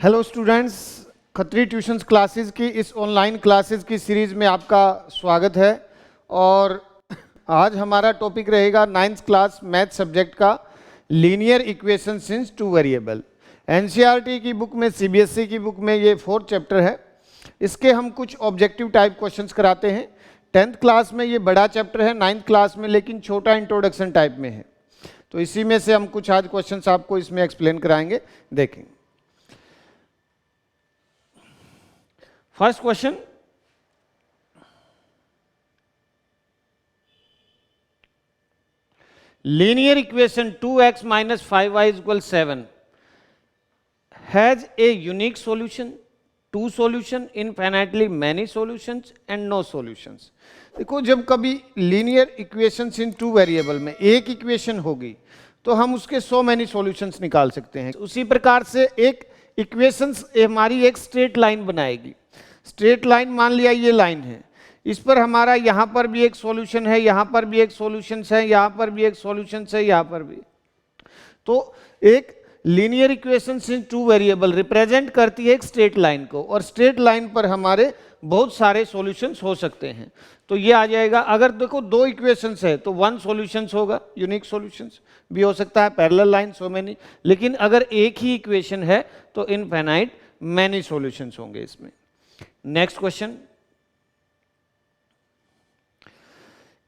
Hello students, Khatri tuitions classes की इस online classes की सीरीज़ में आपका स्वागत है। और आज हमारा टॉपिक रहेगा 9th क्लास मैथ सब्जेक्ट का linear equation since two variable. NCERT की बुक में, सीबीएसई की बुक में ये 4th चैप्टर है। इसके हम कुछ ऑब्जेक्टिव टाइप क्वेश्चंस कराते हैं। 10th क्लास में ये बड़ा चैप्टर है, 9th क्लास में लेकिन छोटा इंट्रोडक्शन टाइप में है। तो इसी में से हम कुछ आज क्वेश्चंस आपको इसमें एक्सप्लेन कराएंगे, देखेंगे। First question, linear equation 2x minus 5y is equal 7 has a unique solution, two solution, infinitely many solutions and no solutions। देखो, जब कभी लीनियर इक्वेशंस इन टू वेरिएबल में एक इक्वेशन होगी तो हम उसके सो मैनी सॉल्यूशंस निकाल सकते हैं। उसी प्रकार से एक इक्वेशंस हमारी एक स्ट्रेट लाइन बनाएगी। स्ट्रेट लाइन, मान लिया ये लाइन है, इस पर हमारा यहाँ पर भी एक सॉल्यूशन है, यहाँ पर भी एक सॉल्यूशन है, यहाँ पर भी एक सॉल्यूशन है, यहाँ पर भी। तो एक linear equation in two variable represent करती है एक स्ट्रेट लाइन को, और स्ट्रेट लाइन पर हमारे बहुत सारे सॉल्यूशंस हो सकते हैं। तो ये आ जाएगा, अगर देखो दो इक्वेशंस है तो वन सॉल्यूशंस होगा, यूनिक सॉल्यूशंस भी हो सकता है, पैरेलल लाइन, सो मेनी। लेकिन अगर एक ही इक्वेशन है तो इनफिनाइट मैनी सॉल्यूशंस होंगे इसमें। Next question,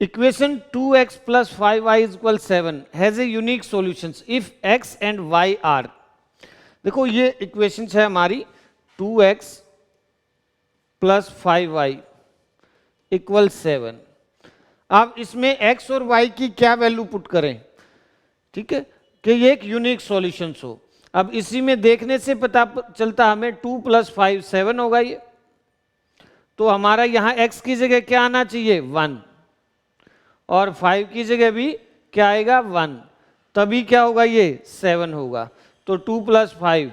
equation 2x plus 5y is equal 7 has a unique solutions if x and y are। देखो ये इक्वेशन है हमारी 2x plus 5y इक्वल 7। अब इसमें x और y की क्या वैल्यू पुट करें, ठीक है, कि ये एक यूनिक सॉल्यूशन हो। अब इसी में देखने से पता चलता हमें 2 + 5 7 होगा ये। तो हमारा यहाँ x की जगह क्या आना चाहिए, 1, और 5 की जगह भी क्या आएगा, 1, तभी क्या होगा, ये 7 होगा। तो 2 + 5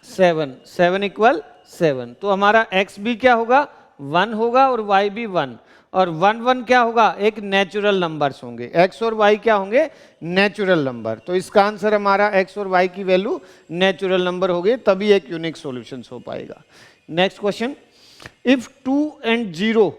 7, 7 इक्वल 7। तो हमारा x भी क्या होगा, 1 होगा, और y भी 1, और 1 1 क्या होगा, एक नेचुरल नंबर्स होंगे। x और y क्या होंगे, नेचुरल नंबर। तो इसका आंसर हमारा x और y की वैल्यू नेचुरल नंबर हो गए, तभी एक यूनिक सॉल्यूशन हो पाएगा। Next question, if 2 and 0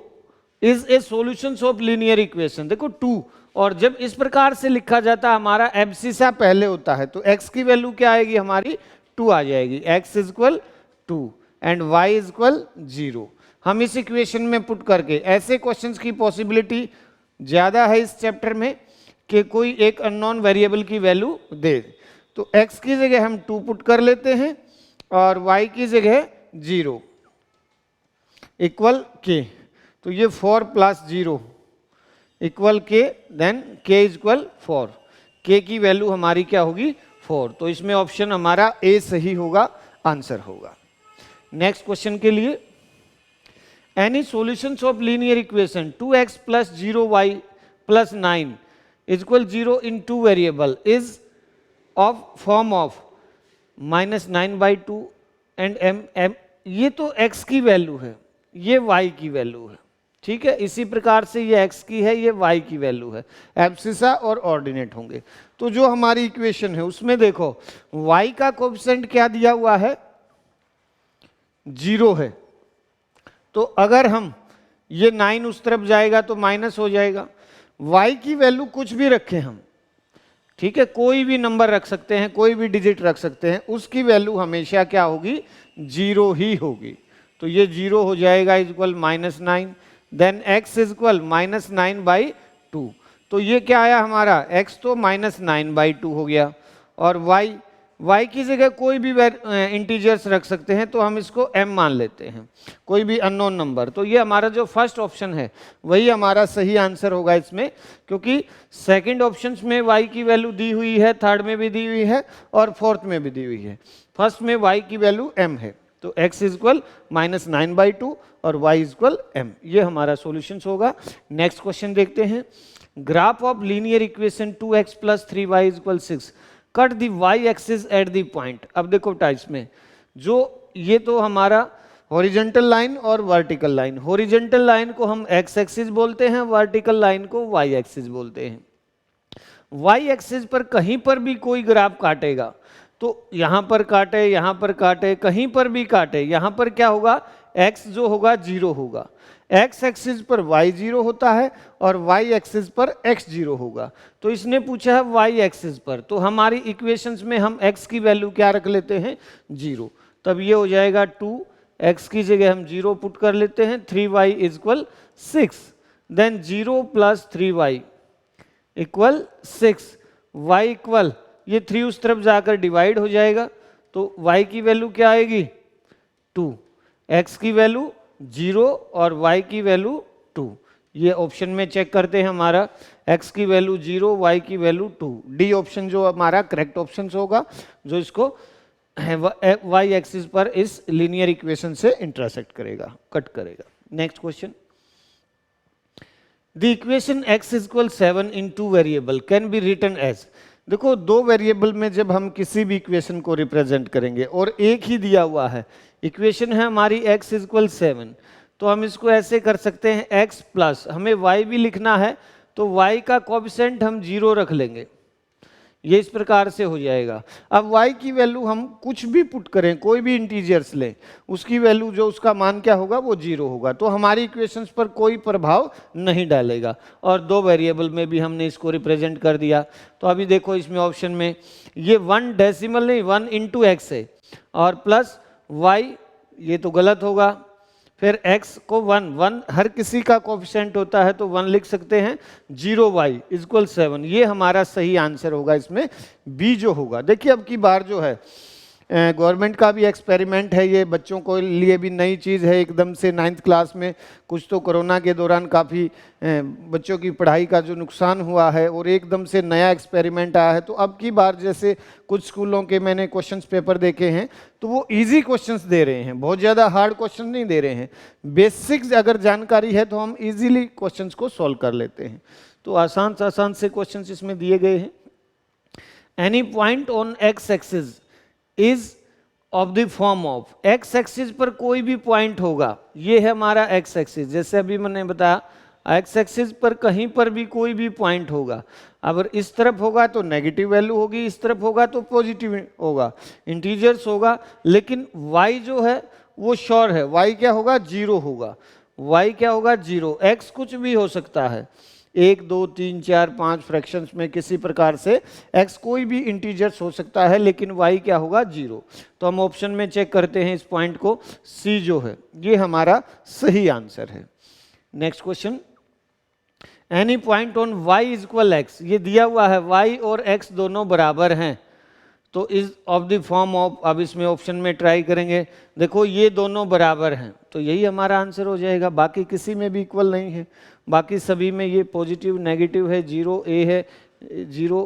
is a solution of linear equation. देखो 2, और जब इस प्रकार से लिखा जाता है हमारा एब्सिसा पहले होता है, तो x की वैल्यू क्या आएगी, हमारी 2 आ जाएगी। x equal 2 and y equal 0। हम इस इक्वेशन में पुट करके, ऐसे क्वेश्चंस की पॉसिबिलिटी ज्यादा है इस चैप्टर में कि कोई एक अननोन वेरिएबल की वैल्यू दे। तो x की जगह हम 2 पुट कर लेते हैं और y की जगह 0 इक्वल k। तो ये 4 + 0 equal k, then k equal 4। k की वैल्यू हमारी क्या होगी, 4। तो इसमें ऑप्शन हमारा ए सही होगा, आंसर होगा। नेक्स्ट क्वेश्चन के लिए, any solutions of linear equation 2x + 0y + 9 equal 0 in two variable is of form of -9/2 and m। ये तो x की वैल्यू है, ये y की वैल्यू है, ठीक है। इसी प्रकार से ये x की है, ये y की वैल्यू है, एब्सिसा और ऑर्डिनेट होंगे। तो जो हमारी इक्वेशन है उसमें देखो y का कोएफिशिएंट क्या दिया हुआ है, 0 है। तो अगर हम ये 9 उस तरफ जाएगा तो माइनस हो जाएगा। y की वैल्यू कुछ भी रखें हम, ठीक है, कोई भी नंबर रख सकते हैं, कोई भी डिजिट रख सकते हैं, उसकी वैल्यू हमेशा क्या होगी, 0 ही होगी। तो ये 0 हो जाएगा इक्वल -9, देन x इक्वल -9/2। तो ये क्या आया हमारा, x तो -9/2 हो गया, और y की जगह कोई भी इंटीजर्स रख सकते हैं, तो हम इसको m मान लेते हैं, कोई भी अननोन नंबर। तो ये हमारा जो फर्स्ट ऑप्शन है वही हमारा सही आंसर होगा इसमें, क्योंकि सेकंड ऑप्शन में y की वैल्यू दी हुई है, थर्ड में भी दी हुई है, और फोर्थ में भी दी हुई है। फर्स्ट में y की वैल्यू m है, तो x इक्वल -9/2 और y इक्वल m। ये हमारा सॉल्यूशन होगा। नेक्स्ट क्वेश्चन देखते हैं, graph of linear equation 2x + 3y equal 6 cut the y axis at the point. अब देखो टाइप्स में, जो ये तो हमारा हॉरिजॉन्टल लाइन और वर्टिकल लाइन, हॉरिजॉन्टल लाइन को हम x एक्सिस बोलते हैं, वर्टिकल लाइन को y एक्सिस बोलते हैं। y एक्सिस पर कहीं पर भी कोई ग्राफ काटेगा तो यहाँ पर काटे, यहाँ पर काटे, कहीं पर भी काटे, यहाँ पर क्या होगा, x जो होगा 0 होगा। x एक्सिस पर y 0 होता है और y एक्सिस पर x 0 होगा। तो इसने पूछा है y एक्सिस पर, तो हमारी इक्वेशंस में हम x की वैल्यू क्या रख लेते हैं, 0। तब ये हो जाएगा 2, x की जगह हम 0 पुट कर लेते हैं, 3y equal 6, then 0 plus 3y equal 6, y equal ये 3 उस तरफ जाकर डिवाइड हो जाएगा, तो y की वैल्यू क्या आएगी, 2, x की वैल्यू 0 और y की वैल्यू 2। ये ऑप्शन में चेक करते हैं, हमारा x की वैल्यू 0, y की वैल्यू 2। डी ऑप्शन जो हमारा करेक्ट ऑप्शन होगा, जो इसको y एक्सिस पर इस लीनियर इक्वेशन से इंटरसेक्ट करेगा, कट करेगा। Next question, the equation x equal 7 in 2 variable can be written as. देखो, 2 वेरिएबल में जब हम किसी भी इक्वेशन को रिप्रेजेंट करेंगे और एक ही दिया हुआ है, इक्वेशन है हमारी x इक्वल 7, तो हम इसको ऐसे कर सकते हैं x प्लस, हमें y भी लिखना है तो y का कोएफिशिएंट हम 0 रख लेंगे, ये इस प्रकार से हो जाएगा। अब y की वैल्यू हम कुछ भी पुट करें, कोई भी इंटीजर्स लें, उसकी वैल्यू जो उसका मान क्या होगा, वो 0 होगा, तो हमारी इक्वेशंस पर कोई प्रभाव नहीं डालेगा। और 2 वेरिएबल में भी हमने इसको रिप्रेजेंट कर दिया। तो अभी देखो इसमें ऑप्शन में ये 1 डेसिमल नहीं, 1 इंटू एक्स है, और प्लस y, ये तो गलत होगा। फिर x को 1 हर किसी का कोएफिशिएंट होता है, तो 1 लिख सकते हैं, 0y इक्वल 7, ये हमारा सही आंसर होगा। इसमें b जो होगा, देखिए अब की बार जो है गवर्नमेंट का भी एक्सपेरिमेंट है, ये बच्चों को लिए भी नई चीज़ है एकदम से 9th क्लास में। कुछ तो कोरोना के दौरान काफ़ी बच्चों की पढ़ाई का जो नुकसान हुआ है, और एकदम से नया एक्सपेरिमेंट आया है। तो अब की बार जैसे कुछ स्कूलों के मैंने क्वेश्चंस पेपर देखे हैं, तो वो इजी क्वेश्चंस दे रहे हैं, बहुत ज़्यादा हार्ड क्वेश्चन नहीं दे रहे हैं। बेसिक्स अगर जानकारी है तो हम ईजिली क्वेश्चंस को सॉल्व कर लेते हैं। तो आसान से क्वेश्चंस इसमें दिए गए हैं। Any point on x axis is of the form of, x axis पर कोई भी पॉइंट होगा, ये है हमारा एक्स एक्सिस। जैसे अभी मैंने बताया एक्स एक्सिस पर कहीं पर भी कोई भी पॉइंट होगा, अगर इस तरफ होगा तो नेगेटिव वैल्यू होगी, इस तरफ होगा तो पॉजिटिव होगा, इंटीजर्स होगा। लेकिन y जो है वो श्योर है, y क्या होगा, 0 होगा, y क्या होगा, 0। x कुछ भी हो सकता है, 1 2 3 4 5 फ्रैक्शंस में किसी प्रकार से x कोई भी इंटीजर्स हो सकता है, लेकिन y क्या होगा, 0। तो हम ऑप्शन में चेक करते हैं इस पॉइंट को, c जो है ये हमारा सही आंसर है। Next question, any point on y equal x, ये दिया हुआ है y और x दोनों बराबर हैं, तो is of the form of, अब इसमें ऑप्शन में ट्राई करेंगे, देखो ये दोनों बराबर हैं, तो यही हमारा आंसर हो जाएगा। बाकी किसी में भी इक्वल नहीं है, बाकी सभी में ये पॉजिटिव नेगेटिव है, 0 a है, 0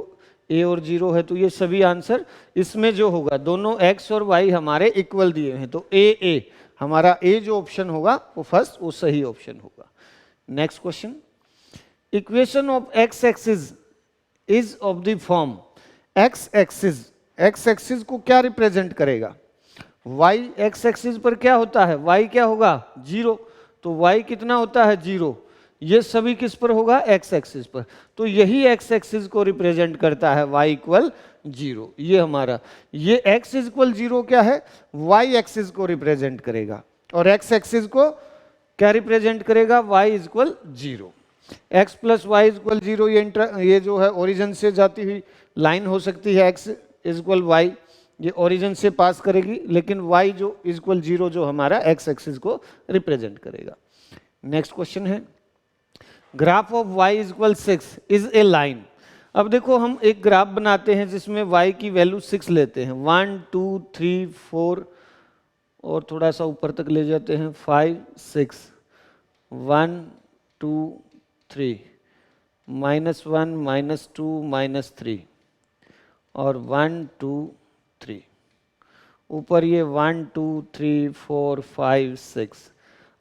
a और 0 है, तो ये सभी आंसर इसमें जो होगा, दोनों x और y हमारे इक्वल दिए हैं, तो a हमारा a जो ऑप्शन होगा वो फर्स्ट, वो सही ऑप्शन होगा। Next question, equation of x axis is of the form, x axis को क्या रिप्रेजेंट करेगा, y x एक्सिस पर क्या होता है, y क्या होगा, 0, तो y कितना होता है, 0। ये सभी किस पर होगा, x एक्सिस पर, तो यही x एक्सिस को रिप्रेजेंट करता है, y इक्वल 0। ये हमारा, ये x इक्वल 0 क्या है, y एक्सिस को रिप्रेजेंट करेगा, और x एक्सिस को क्या रिप्रेजेंट करेगा, y equal 0। x plus Y equal 0, ये जो है ओरिजिन से जाती हुई लाइन हो सकती है, x इक्वल वाई, ये ओरिजिन से पास करेगी, लेकिन y जो इक्वल 0 जो हमारा x एक्सिस को रिप्रेजेंट करेगा। नेक्स्ट क्वेश्चन है, graph of y equal 6 is a line. अब देखो हम एक ग्राफ बनाते हैं जिसमें y की वैल्यू 6 लेते हैं, 1 2 3 4 और थोड़ा सा ऊपर तक ले जाते हैं, 5 6, 1 2 3, -1 -2 -3 और 1 2 3, ऊपर ये 1 2 3 4 5 6।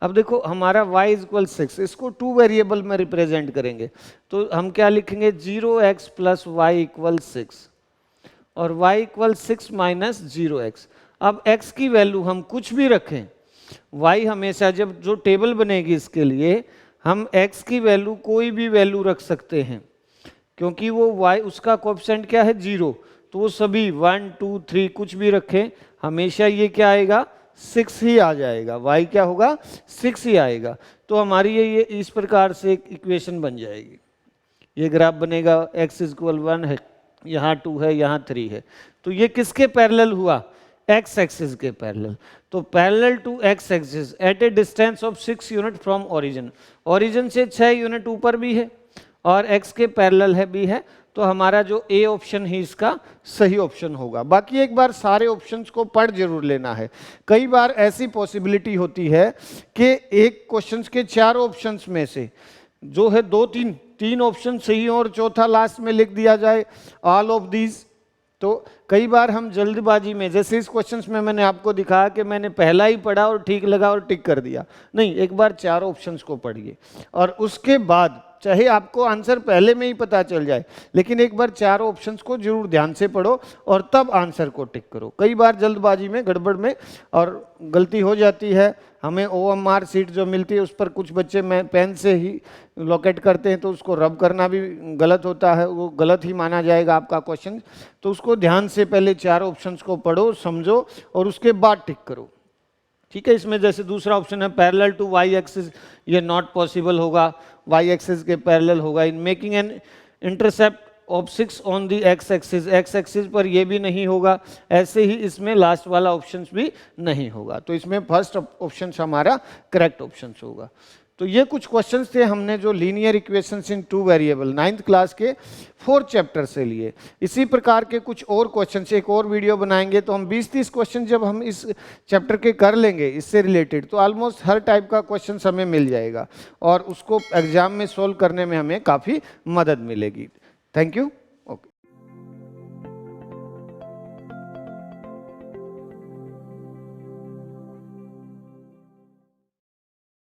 अब देखो हमारा y इक्वल 6, इसको 2 वेरिएबल में रिप्रेजेंट करेंगे, तो हम क्या लिखेंगे, 0x प्लस वाई इक्वल 6 और y इक्वल 6 माइनस 0x। अब x की वैल्यू हम कुछ भी रखें, y हमेशा जब जो टेबल बनेगी इसके लिए हम x की वैल्यू कोई भी वैल्यू रख सकते हैं, क्योंकि वो y उसका कोएफिशिएंट क्या है, 0, तो सभी 1 2 3 कुछ भी रखें, हमेशा ये क्या आएगा, 6 ही आ जाएगा। y क्या होगा, 6 ही आएगा। तो हमारी ये इस प्रकार से एक इक्वेशन बन जाएगी। ये ग्राफ बनेगा, x = 1 है, यहाँ 2 है, यहाँ 3 है। तो ये किसके पैरेलल हुआ, x एक्सिस के पैरेलल। तो parallel to x axis at a distance of 6 unit from origin, origin से 6 यूनिट ऊपर भी है और x के पैरेलल है भी है। तो हमारा जो ए ऑप्शन ही इसका सही ऑप्शन होगा। बाकी एक बार सारे ऑप्शंस को पढ़ जरूर लेना है। कई बार ऐसी पॉसिबिलिटी होती है कि एक क्वेश्चंस के 4 ऑप्शंस में से जो है 2-3 ऑप्शन सही हो और चौथा लास्ट में लिख दिया जाए ऑल ऑफ दीज। तो कई बार हम जल्दबाजी में, जैसे इस क्वेश्चंस में मैंने आपको दिखाया कि मैंने पहला ही पढ़ा और ठीक लगा और टिक कर दिया, नहीं, एक बार 4 ऑप्शंस को पढ़िए और उसके बाद चाहे आपको आंसर पहले में ही पता चल जाए, लेकिन एक बार 4 ऑप्शंस को जरूर ध्यान से पढ़ो और तब आंसर को टिक करो। कई बार जल्दबाजी में, गड़बड़ में और गलती हो जाती है। हमें OMR सीट जो मिलती है उस पर कुछ बच्चे पेन से ही लोकेट करते हैं, तो उसको रब करना भी गलत होता है, वो गलत ही माना जाएगा आपका क्वेश्चन। तो उसको ध्यान से पहले 4 ऑप्शंस को पढ़ो, समझो और उसके बाद टिक करो। ठीक है, इसमें जैसे दूसरा ऑप्शन है पैरेलल टू y एक्सिस, ये नॉट पॉसिबल होगा, y एक्सिस के पैरेलल होगा। In making an intercept of 6 on the x axis पर ये भी नहीं होगा। ऐसे ही इसमें लास्ट वाला ऑप्शन भी नहीं होगा। तो इसमें फर्स्ट ऑप्शन हमारा करेक्ट ऑप्शन होगा। तो ये कुछ क्वेश्चंस थे हमने जो लीनियर इक्वेशंस इन 2 वेरिएबल 9th क्लास के 4th चैप्टर से लिए। इसी प्रकार के कुछ और क्वेश्चंस, एक और वीडियो बनाएंगे तो हम 20-30 क्वेश्चन जब हम इस चैप्टर के कर लेंगे इससे रिलेटेड, तो ऑलमोस्ट हर टाइप का क्वेश्चन हमें मिल जाएगा और उसको एग्जाम में सोल्व करने में हमें काफ़ी मदद मिलेगी। Thank you.